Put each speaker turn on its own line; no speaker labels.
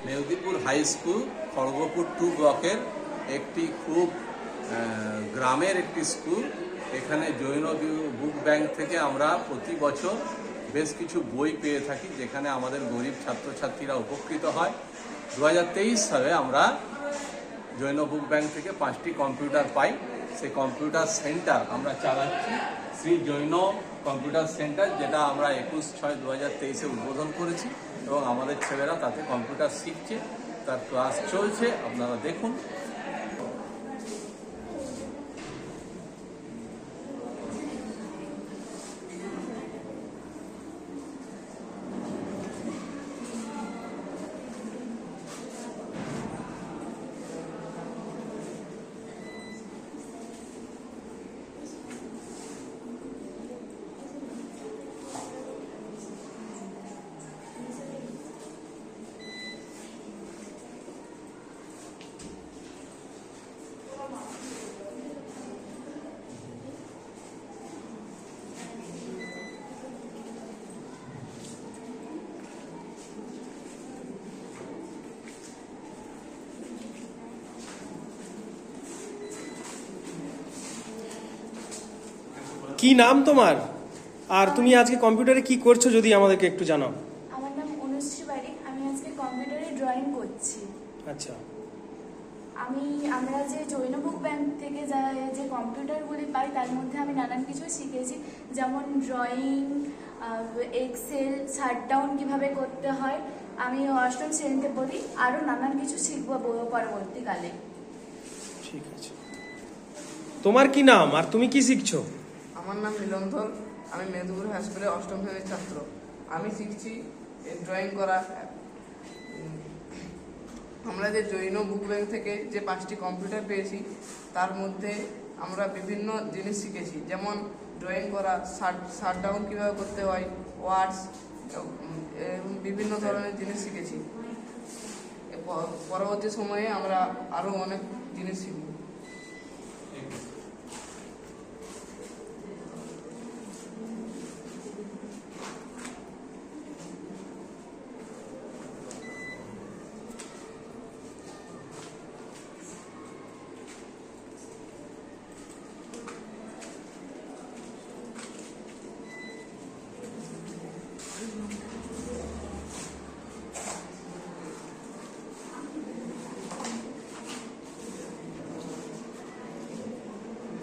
Medinipur high school Kharagpur 2 ব্লকের একটি খুব গ্রামের একটি স্কুল। এখানে জৈন বুক ব্যাংক থেকে আমরা প্রতি বছর বেশ কিছু বই পেয়ে থাকি, যেখানে আমাদের গরিব ছাত্রছাত্রীরা উপকৃত হয়। 2023 সালে আমরা জৈন বুক ব্যাংক থেকে 5টি কম্পিউটার পাই। সেই কম্পিউটার সেন্টার আমরা চালাচ্ছি, শ্রী জৈন কম্পিউটার সেন্টার, যেটা আমরা 21/6/2023 উদ্বোধন করেছি এবং আমাদের ছেলেরা তাতে কম্পিউটার শিখছে, তার ক্লাস চলছে, আপনারা দেখুন।
কি নাম তোমার, আর তুমি আজকে কম্পিউটারে কি করছো যদি আমাদেরকে একটু জানাও?
আমার নাম অনুশ্রী বারিক। আমি আজকে কম্পিউটারে ড্রয়িং করছি।
আচ্ছা,
আমরা যে জৈন বুক ব্যাংক থেকে যে কম্পিউটারগুলি পাই তার মধ্যে আমি নানান কিছু শিখেছি, যেমন ড্রয়িং, এক্সেল, শাটডাউন কিভাবে করতে হয়। আমি 8ম শ্রেণীতে পড়ি, আরও নানান কিছু শিখবো পরবর্তীকালে।
ঠিক আছে। তোমার কি নাম আর তুমি কি শিখছো?
আমার নাম নীলন্ধর। আমি মেদিনীপুর হাই স্কুলের 8ম শ্রেণীর ছাত্র। আমি শিখছি ড্রয়িং করা। আমরা যে জৈন বুক ব্যাংক থেকে যে 5টি কম্পিউটার পেয়েছি, তার মধ্যে আমরা বিভিন্ন জিনিস শিখেছি, যেমন ড্রয়িং করা, শাটডাউন কীভাবে করতে হয়, ওয়ার্ডস, বিভিন্ন ধরনের জিনিস শিখেছি। পরবর্তী সময়ে আমরা আরও অনেক জিনিস শিখব।